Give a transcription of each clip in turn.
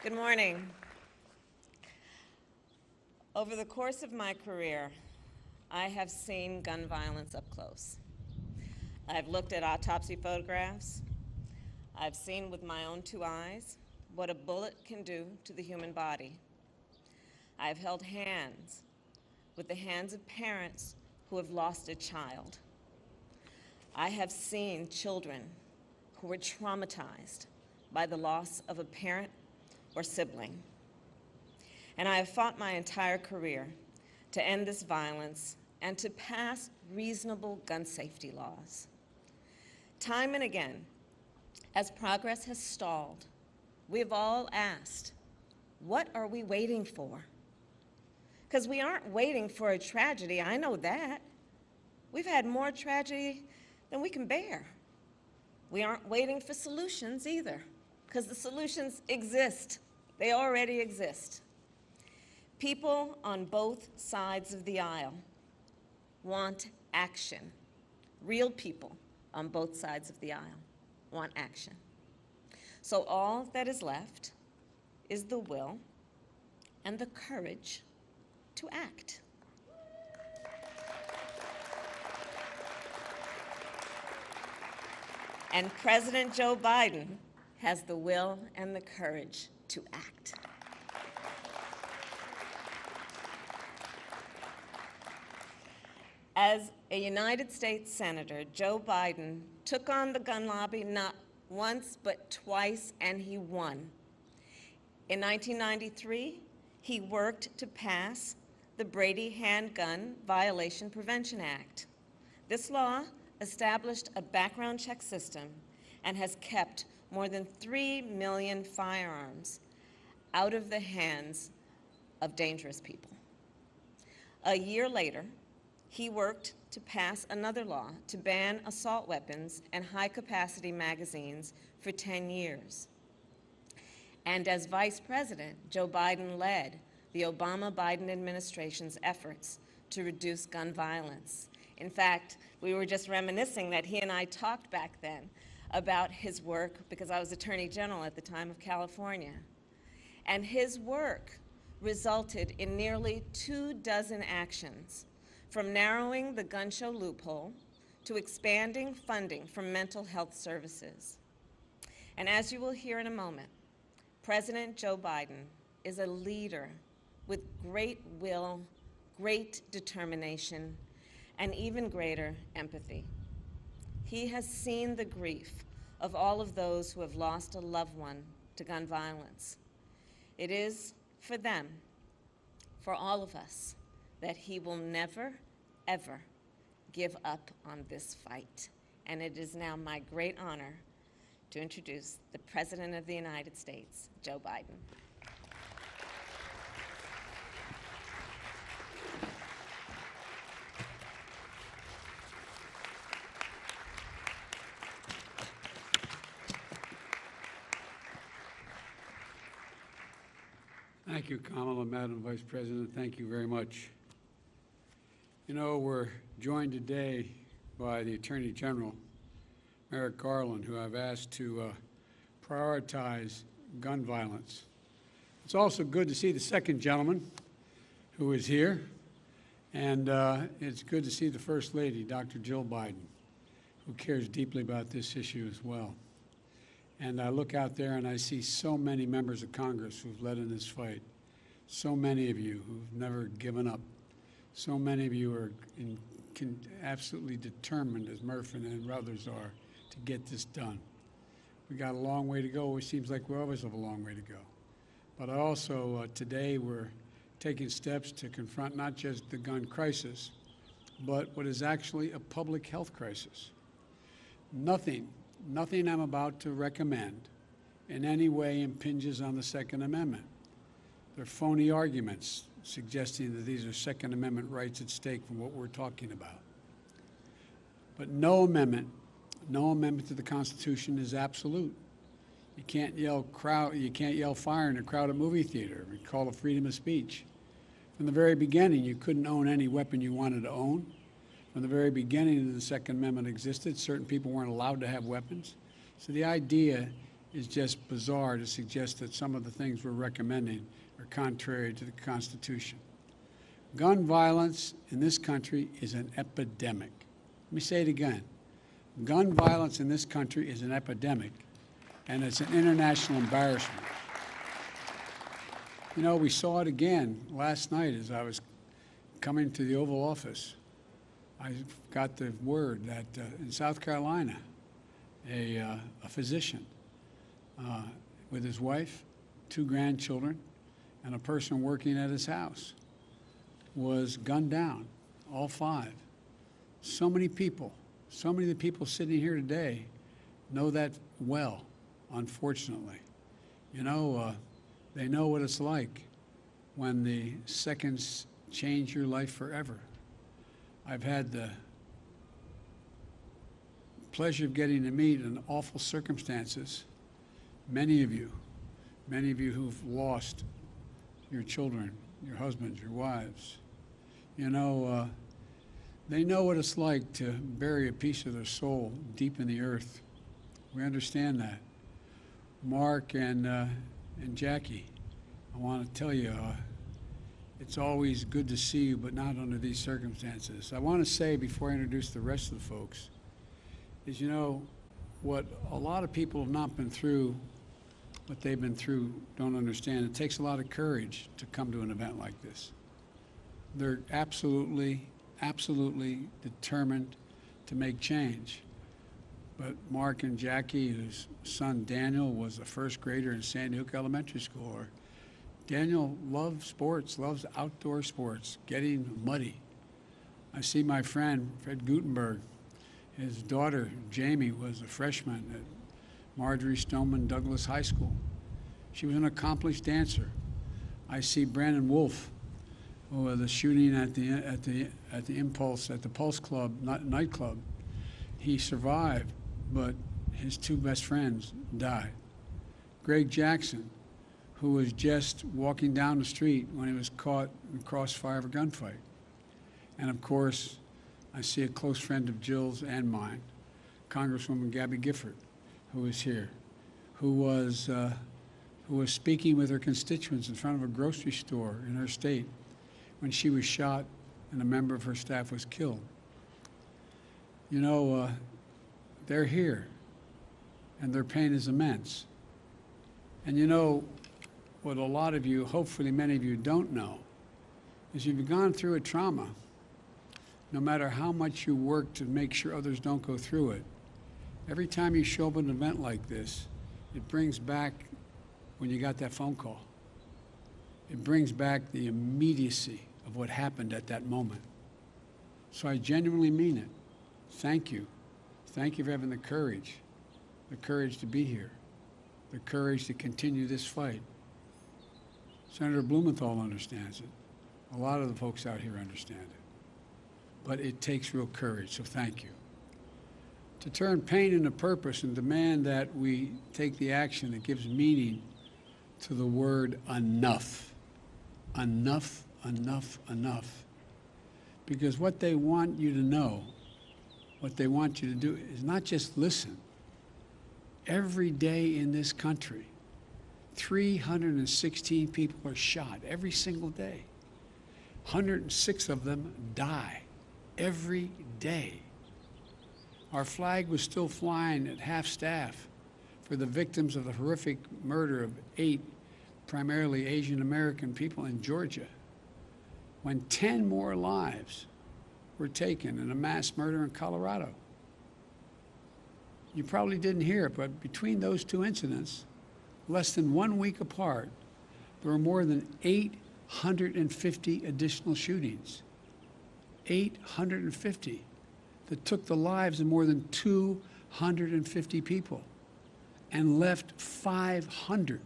Good morning. Over the course of my career, I have seen gun violence up close. I've looked at autopsy photographs. I've seen with my own two eyes what a bullet can do to the human body. I've held hands with the hands of parents who have lost a child. I have seen children who were traumatized by the loss of a parent or sibling. And I have fought my entire career to end this violence and to pass reasonable gun safety laws. Time and again, as progress has stalled, we have all asked, what are we waiting for? Because we aren't waiting for a tragedy, I know that. We've had more tragedy than we can bear. We aren't waiting for solutions either, because the solutions exist. They already exist. People on both sides of the aisle want action. Real people on both sides of the aisle want action. So all that is left is the will and the courage to act. And President Joe Biden has the will and the courage to act. As a United States Senator, Joe Biden took on the gun lobby not once but twice, and he won. In 1993, he worked to pass the Brady Handgun Violation Prevention Act. This law established a background check system and has kept more than 3 million firearms out of the hands of dangerous people. A year later, he worked to pass another law to ban assault weapons and high-capacity magazines for 10 years. And as Vice President, Joe Biden led the Obama-Biden administration's efforts to reduce gun violence. In fact, we were just reminiscing that he and I talked back then about his work because I was Attorney General at the time of California. And his work resulted in nearly 24 actions, from narrowing the gun show loophole to expanding funding for mental health services. And as you will hear in a moment, President Joe Biden is a leader with great will, great determination, and even greater empathy. He has seen the grief of all of those who have lost a loved one to gun violence. It is for them, for all of us, that he will never, ever give up on this fight. And it is now my great honor to introduce the President of the United States, Joe Biden. Thank you, Kamala, Madam Vice President. Thank you very much. You know, we're joined today by the Attorney General, Merrick Garland, who I've asked to prioritize gun violence. It's also good to see the second gentleman who is here, and it's good to see the First Lady, Dr. Jill Biden, who cares deeply about this issue as well. And I look out there and I see so many members of Congress who've led in this fight, so many of you who've never given up, so many of you are absolutely determined, as Murph and others are, to get this done. We got a long way to go. It seems like we always have a long way to go. But also today we're taking steps to confront not just the gun crisis, but what is actually a public health crisis. Nothing I'm about to recommend in any way impinges on the Second Amendment. They're phony arguments suggesting that these are Second Amendment rights at stake from what we're talking about. But no amendment to the Constitution is absolute. You can't yell fire in a crowded movie theater. We call it freedom of speech. From the very beginning, you couldn't own any weapon you wanted to own. From the very beginning the Second Amendment existed, certain people weren't allowed to have weapons. So the idea is just bizarre to suggest that some of the things we're recommending are contrary to the Constitution. Gun violence in this country is an epidemic. Let me say it again. Gun violence in this country is an epidemic, and it's an international embarrassment. You know, we saw it again last night as I was coming to the Oval Office. I got the word that in South Carolina, a physician with his wife, 2 grandchildren, and a person working at his house was gunned down, all 5. So many people, so many of the people sitting here today know that well, unfortunately. You know, they know what it's like when the seconds change your life forever. I've had the pleasure of getting to meet in awful circumstances many of you who've lost your children, your husbands, your wives. You know, they know what it's like to bury a piece of their soul deep in the earth. We understand that. Mark and Jackie, I want to tell you, it's always good to see you, but not under these circumstances. I want to say before I introduce the rest of the folks is, you know, what a lot of people have not been through, what they've been through, don't understand. It takes a lot of courage to come to an event like this. They're absolutely determined to make change. But Mark and Jackie, whose son Daniel was a first grader in Sandy Hook Elementary School, or Daniel loves sports, loves outdoor sports, getting muddy. I see my friend, Fred Gutenberg. His daughter, Jamie, was a freshman at Marjorie Stoneman Douglas High School. She was an accomplished dancer. I see Brandon Wolf, who was the shooting at the Impulse, at the Pulse Club, nightclub. He survived, but his 2 best friends died. Greg Jackson, who was just walking down the street when he was caught in crossfire of a gunfight. And of course, I see a close friend of Jill's and mine, Congresswoman Gabby Gifford, who is here, who was speaking with her constituents in front of a grocery store in her state when she was shot and a member of her staff was killed. You know, they're here, and their pain is immense. And you know, what a lot of you, hopefully many of you, don't know is you've gone through a trauma. No matter how much you work to make sure others don't go through it, every time you show up at an event like this, it brings back when you got that phone call. It brings back the immediacy of what happened at that moment. So I genuinely mean it. Thank you. Thank you for having the courage to be here, the courage to continue this fight. Senator Blumenthal understands it. A lot of the folks out here understand it. But it takes real courage, so thank you. To turn pain into purpose and demand that we take the action that gives meaning to the word enough. Enough, enough, enough. Because what they want you to know, what they want you to do is not just listen. Every day in this country, 316 people are shot every single day. 106 of them die every day. Our flag was still flying at half staff for the victims of the horrific murder of 8 primarily Asian American people in Georgia, when 10 more lives were taken in a mass murder in Colorado. You probably didn't hear it, but between those 2 incidents, less than 1 week apart, there were more than 850 additional shootings. 850 that took the lives of more than 250 people and left 500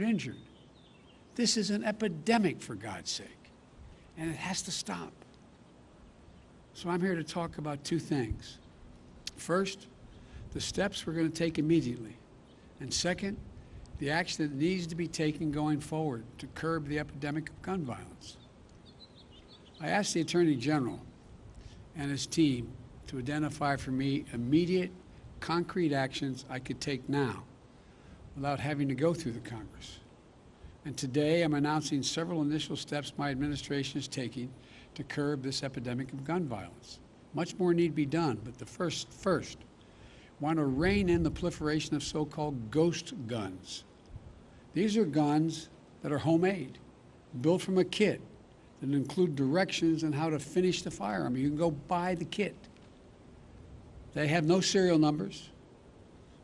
injured. This is an epidemic, for God's sake, and it has to stop. So I'm here to talk about 2 things. First, the steps we're going to take immediately. And second, the action that needs to be taken going forward to curb the epidemic of gun violence. I asked the Attorney General and his team to identify for me immediate, concrete actions I could take now without having to go through the Congress. And today I'm announcing several initial steps my administration is taking to curb this epidemic of gun violence. Much more need be done, but the first, want to rein in the proliferation of so-called ghost guns. These are guns that are homemade, built from a kit, that include directions on how to finish the firearm. You can go buy the kit. They have no serial numbers,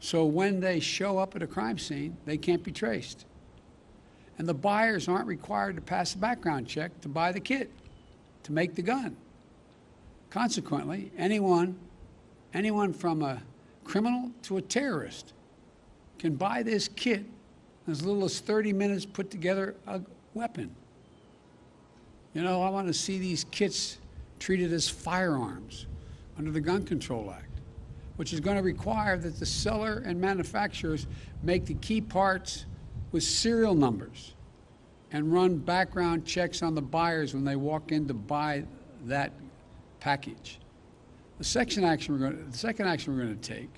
so when they show up at a crime scene, they can't be traced. And the buyers aren't required to pass a background check to buy the kit, to make the gun. Consequently, anyone from a criminal to a terrorist can buy this kit in as little as 30 minutes, put together a weapon. You know, I want to see these kits treated as firearms under the Gun Control Act, which is going to require that the seller and manufacturers make the key parts with serial numbers and run background checks on the buyers when they walk in to buy that package. The second action we're going to take,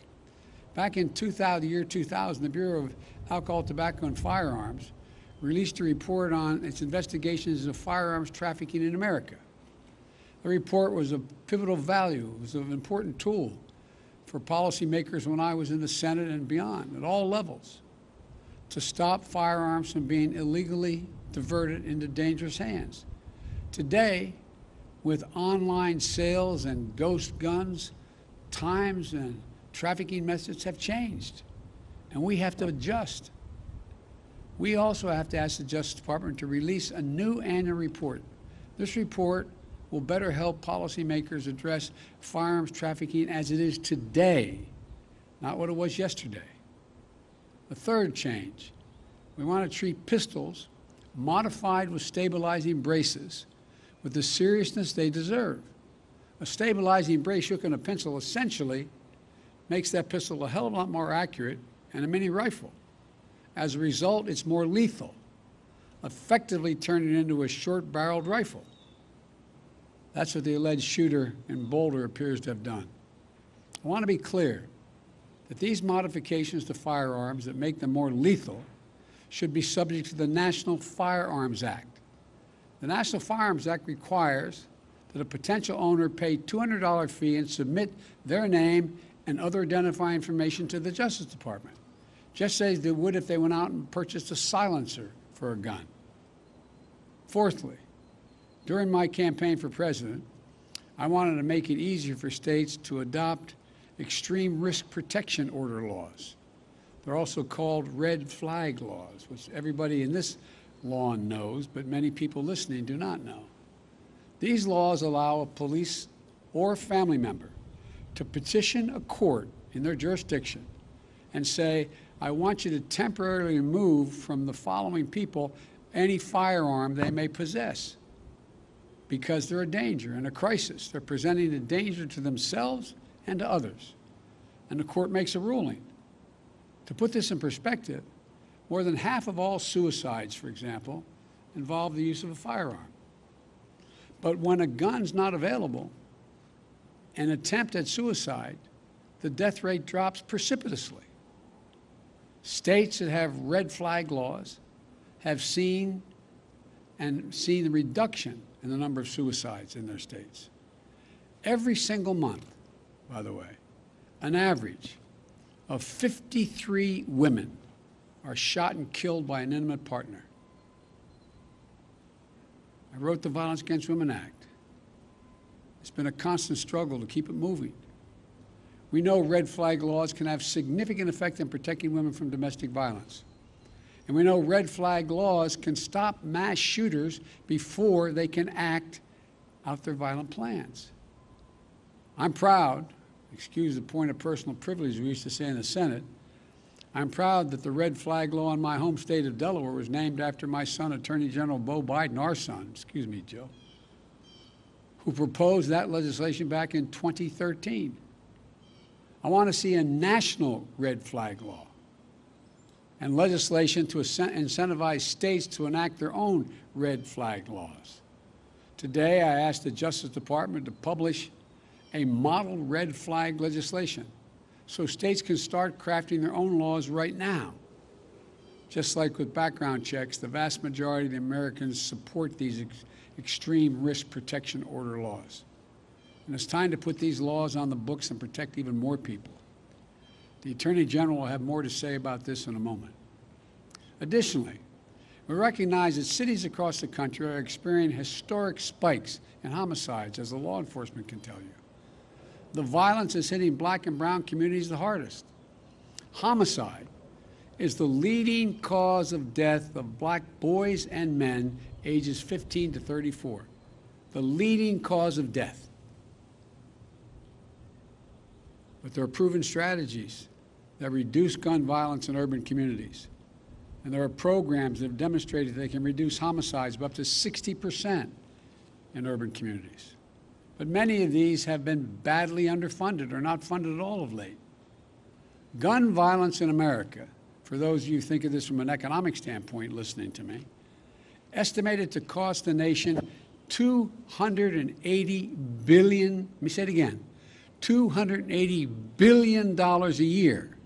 back in the year 2000, the Bureau of Alcohol, Tobacco, and Firearms released a report on its investigations of firearms trafficking in America. The report was of pivotal value. It was an important tool for policymakers when I was in the Senate and beyond, at all levels, to stop firearms from being illegally diverted into dangerous hands. Today, with online sales and ghost guns, times and trafficking methods have changed, and we have to adjust. We also have to ask the Justice Department to release a new annual report. This report will better help policymakers address firearms trafficking as it is today, not what it was yesterday. The third change, we want to treat pistols modified with stabilizing braces with the seriousness they deserve. A stabilizing brace hook on a pencil essentially makes that pistol a hell of a lot more accurate than a mini rifle. As a result, it's more lethal, effectively turning it into a short-barreled rifle. That's what the alleged shooter in Boulder appears to have done. I want to be clear that these modifications to firearms that make them more lethal should be subject to the National Firearms Act. The National Firearms Act requires that a potential owner pay a $200 fee and submit their name and other identifying information to the Justice Department, just as they would if they went out and purchased a silencer for a gun. Fourthly, during my campaign for president, I wanted to make it easier for states to adopt extreme risk protection order laws. They're also called red flag laws, which everybody in this lawn knows, but many people listening do not know. These laws allow a police or family member to petition a court in their jurisdiction and say, I want you to temporarily remove from the following people any firearm they may possess because they're a danger and a crisis. They're presenting a danger to themselves and to others. And the court makes a ruling. To put this in perspective, more than half of all suicides, for example, involve the use of a firearm. But when a gun's not available, an attempt at suicide, the death rate drops precipitously. States that have red flag laws have seen the reduction in the number of suicides in their states. Every single month, by the way, an average of 53 women are shot and killed by an intimate partner. I wrote the Violence Against Women Act. It's been a constant struggle to keep it moving. We know red flag laws can have significant effect in protecting women from domestic violence. And we know red flag laws can stop mass shooters before they can act out their violent plans. I'm proud, excuse the point of personal privilege we used to say in the Senate, I'm proud that the red flag law in my home state of Delaware was named after my son, Attorney General Beau Biden, our son, excuse me, Joe, who proposed that legislation back in 2013. I want to see a national red flag law and legislation to incentivize states to enact their own red flag laws. Today, I asked the Justice Department to publish a model red flag legislation so states can start crafting their own laws right now. Just like with background checks, the vast majority of the Americans support these extreme risk protection order laws. And it's time to put these laws on the books and protect even more people. The Attorney General will have more to say about this in a moment. Additionally, we recognize that cities across the country are experiencing historic spikes in homicides, as the law enforcement can tell you. The violence is hitting black and brown communities the hardest. Homicide is the leading cause of death of black boys and men ages 15 to 34. The leading cause of death. But there are proven strategies that reduce gun violence in urban communities. And there are programs that have demonstrated they can reduce homicides by up to 60% in urban communities. But many of these have been badly underfunded or not funded at all of late. Gun violence in America, for those of you who think of this from an economic standpoint listening to me, estimated to cost the nation $280 billion, let me say it again, $280 billion a year.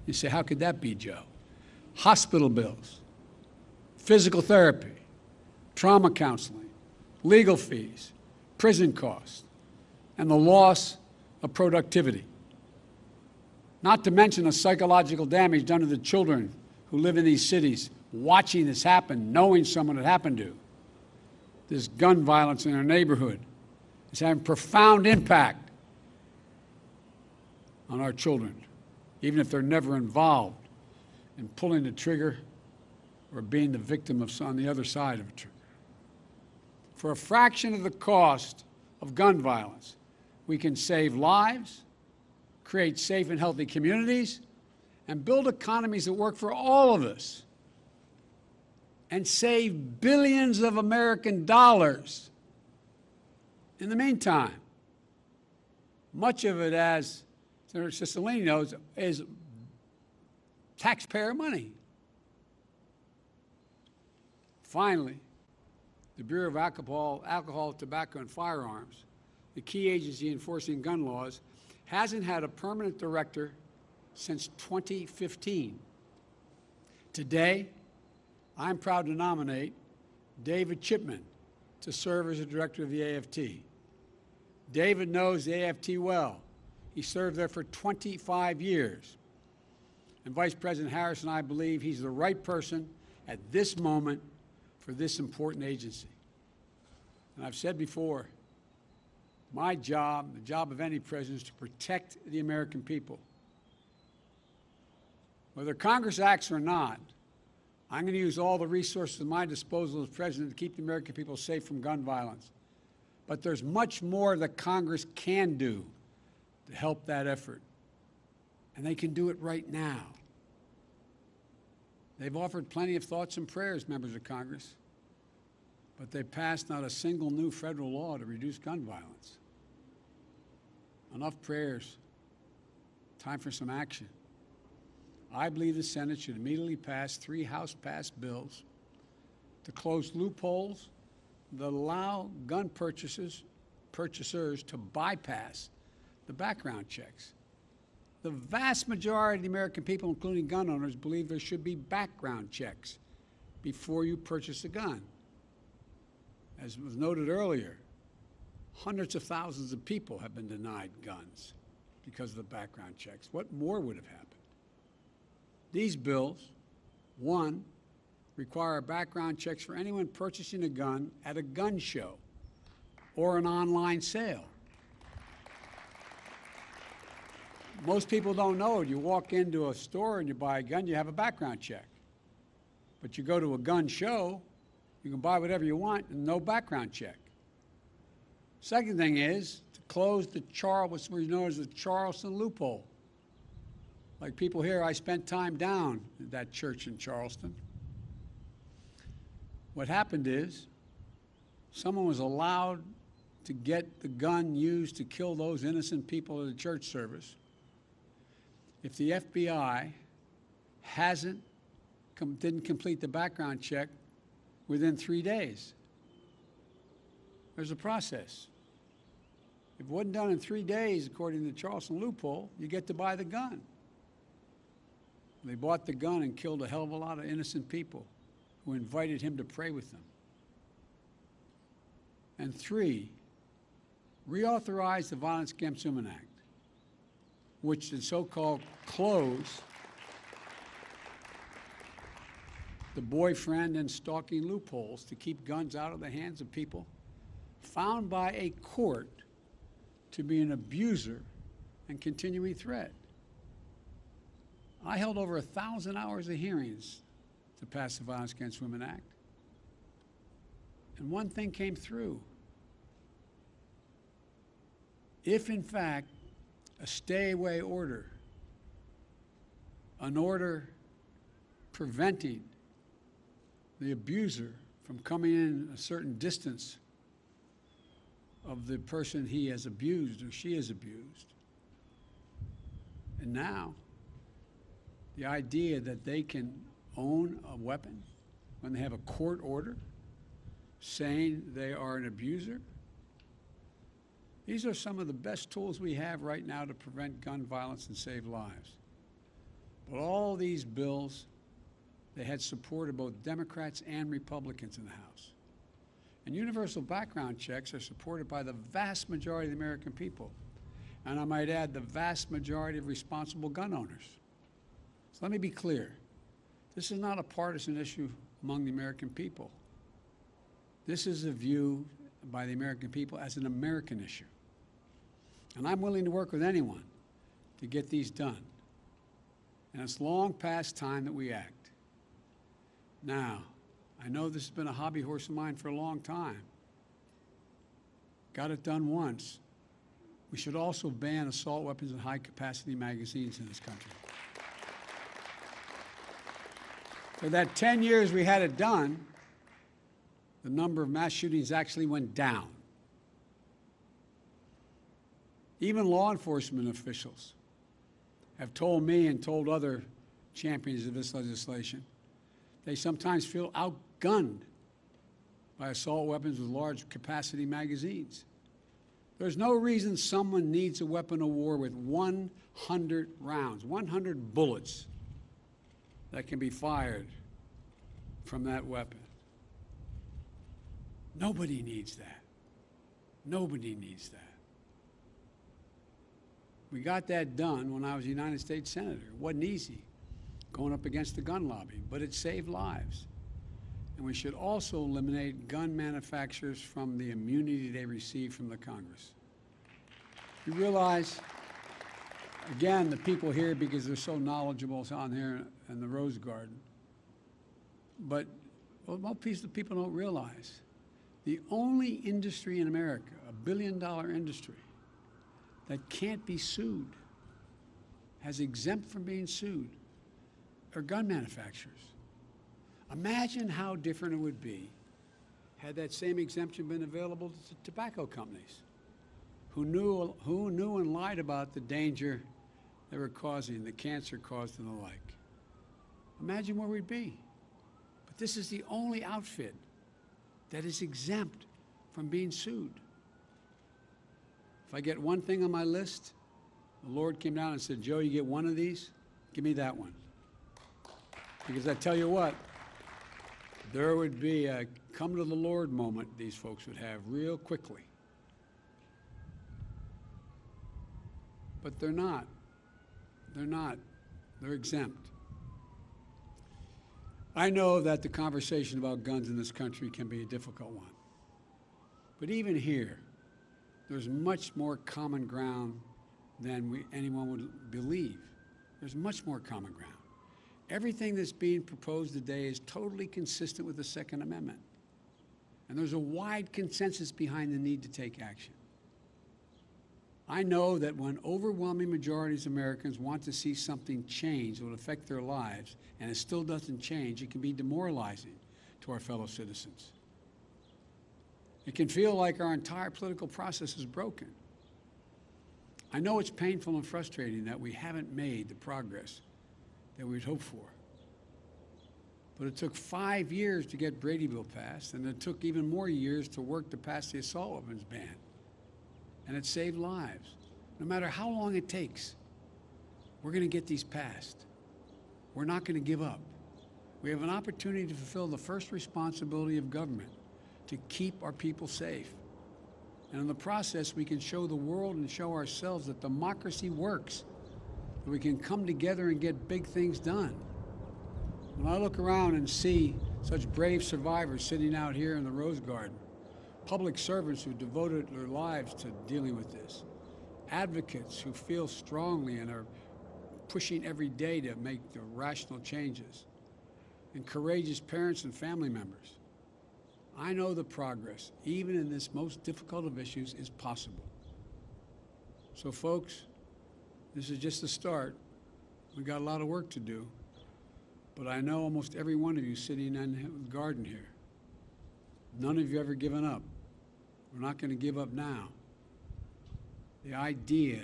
You say, how could that be, Joe? Hospital bills, physical therapy, trauma counseling, legal fees, prison costs, and the loss of productivity. Not to mention the psychological damage done to the children who live in these cities, watching this happen, knowing someone it happened to. This gun violence in our neighborhood is having profound impact on our children, even if they're never involved in pulling the trigger or being the victim of on the other side of a trigger. For a fraction of the cost of gun violence, we can save lives, create safe and healthy communities, and build economies that work for all of us, and save billions of American dollars. In the meantime, much of it, as Senator Cicilline knows, is taxpayer money. Finally, the Bureau of Alcohol, Tobacco, and Firearms, the key agency enforcing gun laws, hasn't had a permanent director since 2015. Today, I'm proud to nominate David Chipman to serve as the director of the AFT. David knows the AFT well. He served there for 25 years. And Vice President Harris and I believe he's the right person at this moment for this important agency. And I've said before, my job, the job of any president, is to protect the American people. Whether Congress acts or not, I'm going to use all the resources at my disposal as president to keep the American people safe from gun violence. But there's much more that Congress can do to help that effort. And they can do it right now. They've offered plenty of thoughts and prayers, members of Congress, but they passed not a single new federal law to reduce gun violence. Enough prayers. Time for some action. I believe the Senate should immediately pass 3 House-passed bills to close loopholes that allow gun purchasers to bypass the background checks. The vast majority of the American people, including gun owners, believe there should be background checks before you purchase a gun. As was noted earlier, hundreds of thousands of people have been denied guns because of the background checks. What more would have happened? These bills, one, require background checks for anyone purchasing a gun at a gun show or an online sale. Most people don't know it. You walk into a store and you buy a gun, you have a background check. But you go to a gun show, you can buy whatever you want and no background check. Second thing is to close what's known as the Charleston loophole. Like people here, I spent time down at that church in Charleston. What happened is someone was allowed to get the gun used to kill those innocent people at a church service if the FBI didn't complete the background check within 3 days. There's a process. If it wasn't done in 3 days, according to the Charleston loophole, you get to buy the gun. They bought the gun and killed a hell of a lot of innocent people who invited him to pray with them. And 3, reauthorize the Violence Against Women Act, which the so-called close the boyfriend and stalking loopholes to keep guns out of the hands of people found by a court to be an abuser and continuing threat. I held over 1,000 hours of hearings to pass the Violence Against Women Act. And one thing came through. If, in fact, a stay-away order, an order preventing the abuser from coming in a certain distance of the person he has abused or she has abused, and now the idea that they can own a weapon when they have a court order saying they are an abuser. These are some of the best tools we have right now to prevent gun violence and save lives. But all these bills, they had support of both Democrats and Republicans in the House. And universal background checks are supported by the vast majority of the American people. And I might add, the vast majority of responsible gun owners. So let me be clear. This is not a partisan issue among the American people. This is a view by the American people as an American issue. And I'm willing to work with anyone to get these done. And it's long past time that we act. Now, I know this has been a hobby horse of mine for a long time. Got it done once. We should also ban assault weapons and high-capacity magazines in this country. For that 10 years we had it done, the number of mass shootings actually went down. Even law enforcement officials have told me and told other champions of this legislation, they sometimes feel outgunned by assault weapons with large capacity magazines. There's no reason someone needs a weapon of war with 100 rounds, 100 bullets that can be fired from that weapon. Nobody needs that. Nobody needs that. We got that done when I was a United States Senator. It wasn't easy going up against the gun lobby, but it saved lives. And we should also eliminate gun manufacturers from the immunity they receive from the Congress. You realize, again, the people here, because they're so knowledgeable on here in the Rose Garden, but what most people don't realize, the only industry in America, a billion-dollar industry, that can't be sued, has exempt from being sued, are gun manufacturers. Imagine how different it would be had that same exemption been available to tobacco companies who knew and lied about the danger they were causing, the cancer caused and the like. Imagine where we'd be. But this is the only outfit that is exempt from being sued. If I get one thing on my list, the Lord came down and said, Joe, you get one of these, give me that one. Because I tell you what, there would be a come to the Lord moment these folks would have real quickly. But they're not. They're not. They're exempt. I know that the conversation about guns in this country can be a difficult one. But even here, there's much more common ground than anyone would believe. There's much more common ground. Everything that's being proposed today is totally consistent with the Second Amendment. And there's a wide consensus behind the need to take action. I know that when overwhelming majorities of Americans want to see something change that will affect their lives, and it still doesn't change, it can be demoralizing to our fellow citizens. It can feel like our entire political process is broken. I know it's painful and frustrating that we haven't made the progress that we'd hoped for. But it took 5 years to get Brady Bill passed, and it took even more years to work to pass the assault weapons ban. And it saved lives. No matter how long it takes, we're going to get these passed. we're not going to give up. We have an opportunity to fulfill the first responsibility of government, to keep our people safe. And in the process, we can show the world and show ourselves that democracy works, that we can come together and get big things done. When I look around and see such brave survivors sitting out here in the Rose Garden, public servants who devoted their lives to dealing with this, advocates who feel strongly and are pushing every day to make the rational changes, and courageous parents and family members, I know the progress, even in this most difficult of issues, is possible. So folks, this is just the start. We've got a lot of work to do, but I know almost every one of you sitting in the garden here, none of you ever given up. We're not going to give up now. The idea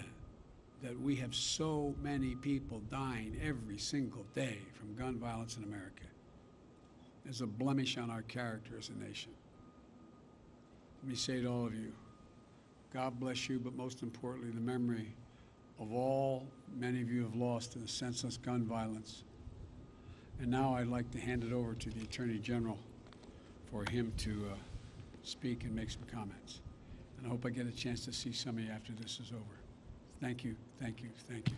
that we have so many people dying every single day from gun violence in America is a blemish on our character as a nation. Let me say to all of you, God bless you, but most importantly, the memory of all many of you have lost to the senseless gun violence. And now I'd like to hand it over to the Attorney General for him to speak and make some comments. And I hope I get a chance to see some of you after this is over. Thank you, thank you, thank you.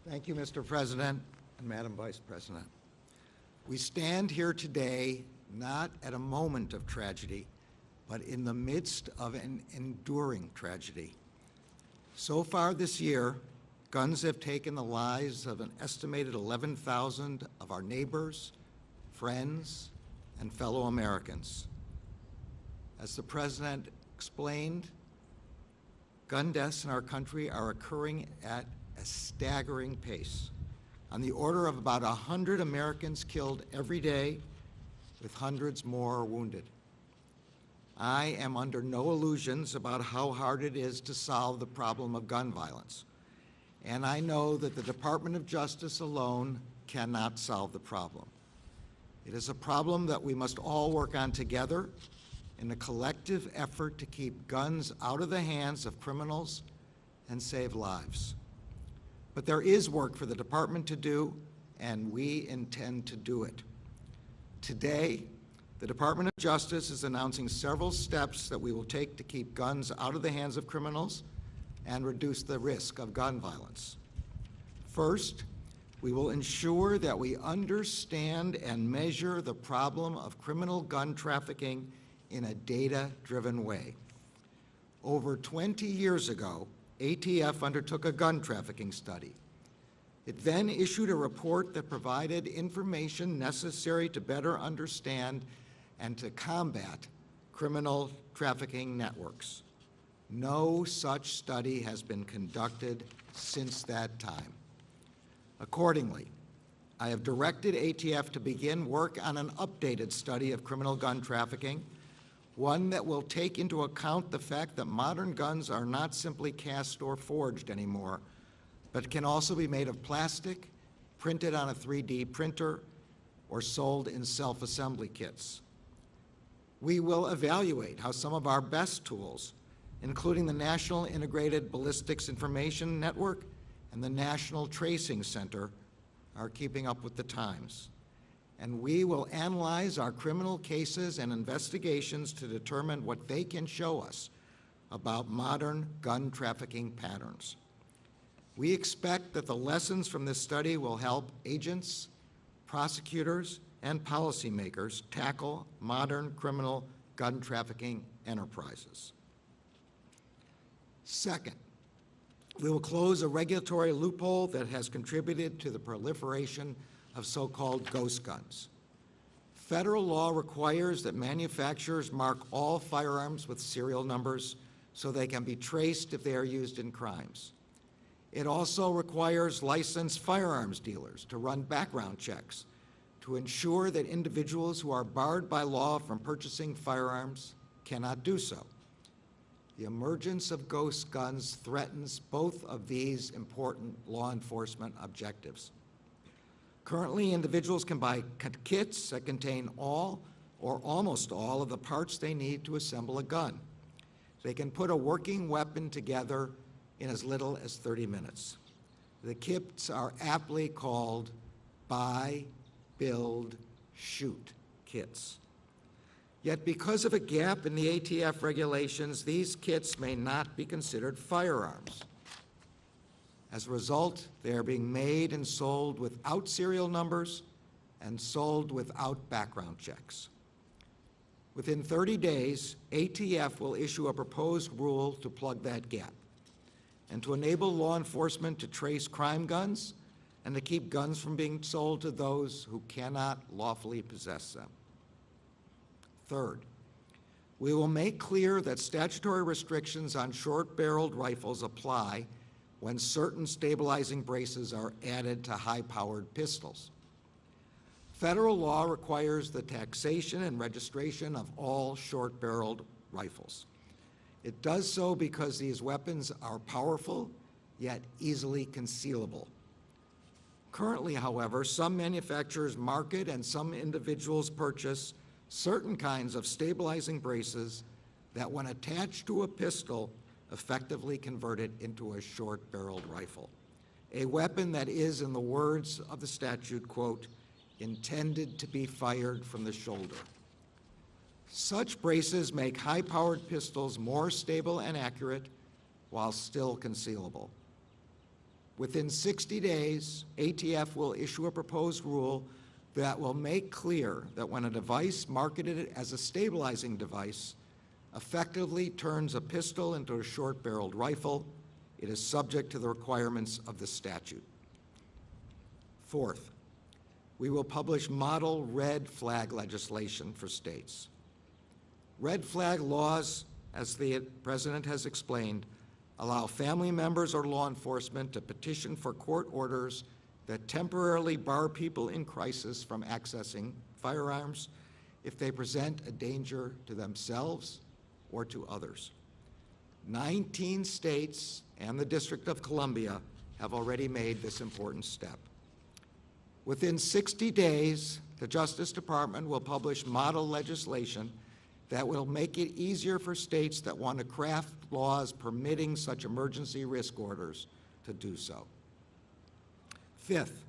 Thank you, Mr. President and Madam Vice President. We stand here today not at a moment of tragedy, but in the midst of an enduring tragedy. So far this year, guns have taken the lives of an estimated 11,000 of our neighbors, friends, and fellow Americans. As the President explained, gun deaths in our country are occurring at a staggering pace, on the order of about 100 Americans killed every day, with hundreds more wounded. I am under no illusions about how hard it is to solve the problem of gun violence, and I know that the Department of Justice alone cannot solve the problem. It is a problem that we must all work on together in a collective effort to keep guns out of the hands of criminals and save lives. But there is work for the department to do, and we intend to do it. Today, the Department of Justice is announcing several steps that we will take to keep guns out of the hands of criminals and reduce the risk of gun violence. First, we will ensure that we understand and measure the problem of criminal gun trafficking in a data-driven way. Over 20 years ago, ATF undertook a gun trafficking study. It then issued a report that provided information necessary to better understand and to combat criminal trafficking networks. No such study has been conducted since that time. Accordingly, I have directed ATF to begin work on an updated study of criminal gun trafficking, one that will take into account the fact that modern guns are not simply cast or forged anymore, but can also be made of plastic, printed on a 3D printer, or sold in self-assembly kits. We will evaluate how some of our best tools, including the National Integrated Ballistics Information Network and the National Tracing Center, are keeping up with the times. And we will analyze our criminal cases and investigations to determine what they can show us about modern gun trafficking patterns. We expect that the lessons from this study will help agents, prosecutors, and policymakers tackle modern criminal gun trafficking enterprises. Second, we will close a regulatory loophole that has contributed to the proliferation of so-called ghost guns. Federal law requires that manufacturers mark all firearms with serial numbers so they can be traced if they are used in crimes. It also requires licensed firearms dealers to run background checks to ensure that individuals who are barred by law from purchasing firearms cannot do so. The emergence of ghost guns threatens both of these important law enforcement objectives. Currently, individuals can buy kits that contain all or almost all of the parts they need to assemble a gun. They can put a working weapon together in as little as 30 minutes. The kits are aptly called buy, build, shoot kits. Yet because of a gap in the ATF regulations, these kits may not be considered firearms. As a result, they are being made and sold without serial numbers and sold without background checks. Within 30 days, ATF will issue a proposed rule to plug that gap and to enable law enforcement to trace crime guns and to keep guns from being sold to those who cannot lawfully possess them. Third, we will make clear that statutory restrictions on short-barreled rifles apply when certain stabilizing braces are added to high-powered pistols. Federal law requires the taxation and registration of all short-barreled rifles. It does so because these weapons are powerful, yet easily concealable. Currently, however, some manufacturers market and some individuals purchase certain kinds of stabilizing braces that, when attached to a pistol, effectively convert it into a short-barreled rifle, a weapon that is, in the words of the statute, quote, intended to be fired from the shoulder. Such braces make high-powered pistols more stable and accurate while still concealable. Within 60 days, ATF will issue a proposed rule that will make clear that when a device marketed as a stabilizing device effectively turns a pistol into a short-barreled rifle, it is subject to the requirements of the statute. Fourth, we will publish model red flag legislation for states. Red flag laws, as the President has explained, allow family members or law enforcement to petition for court orders that temporarily bar people in crisis from accessing firearms if they present a danger to themselves or to others. 19 states and the District of Columbia have already made this important step. Within 60 days, the Justice Department will publish model legislation that will make it easier for states that want to craft laws permitting such emergency risk orders to do so. Fifth,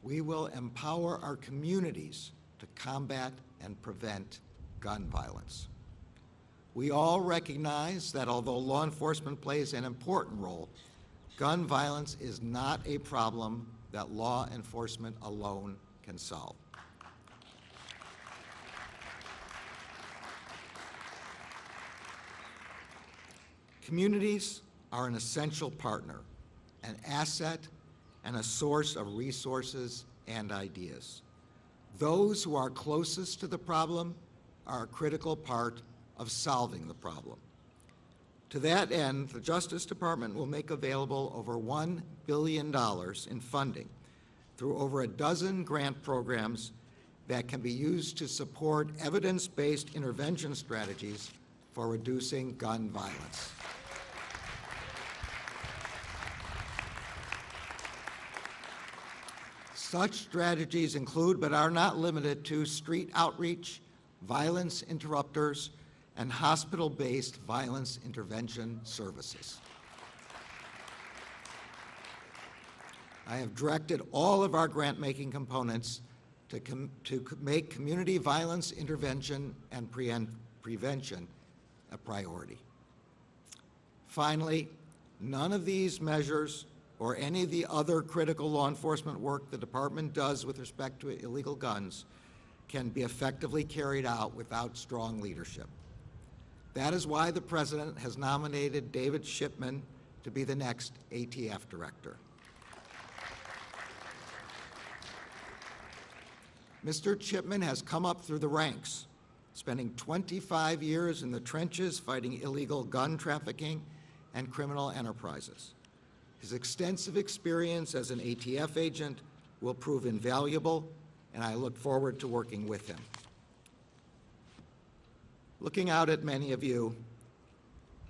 we will empower our communities to combat and prevent gun violence. We all recognize that although law enforcement plays an important role, gun violence is not a problem that law enforcement alone can solve. Communities are an essential partner, an asset, and a source of resources and ideas. Those who are closest to the problem are a critical part of solving the problem. To that end, the Justice Department will make available over $1 billion in funding through over a dozen grant programs that can be used to support evidence-based intervention strategies for reducing gun violence. Such strategies include, but are not limited to, street outreach, violence interrupters, and hospital-based violence intervention services. I have directed all of our grant-making components to make community violence intervention and prevention a priority. Finally, none of these measures or any of the other critical law enforcement work the Department does with respect to illegal guns can be effectively carried out without strong leadership. That is why the President has nominated David Chipman to be the next ATF director. Mr. Chipman has come up through the ranks, spending 25 years in the trenches fighting illegal gun trafficking and criminal enterprises. His extensive experience as an ATF agent will prove invaluable, and I look forward to working with him. Looking out at many of you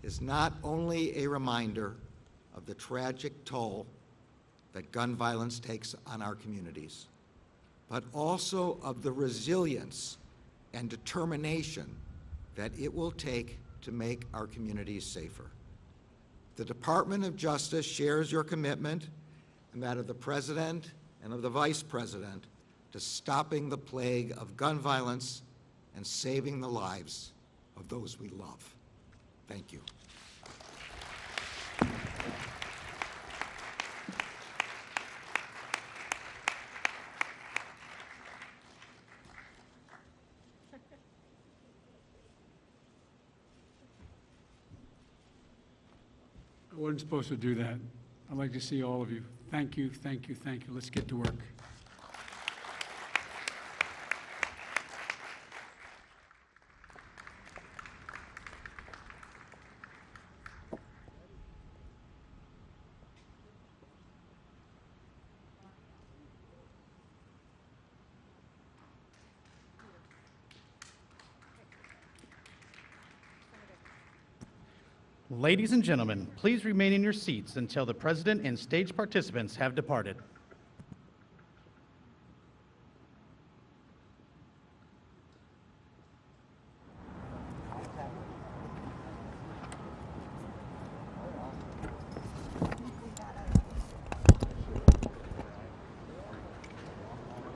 is not only a reminder of the tragic toll that gun violence takes on our communities, but also of the resilience and determination that it will take to make our communities safer. The Department of Justice shares your commitment and that of the President and of the Vice President to stopping the plague of gun violence and saving the lives of those we love. Thank you. I wasn't supposed to do that. I'd like to see all of you. Thank you, thank you, thank you. Let's get to work. Ladies and gentlemen, please remain in your seats until the President and stage participants have departed.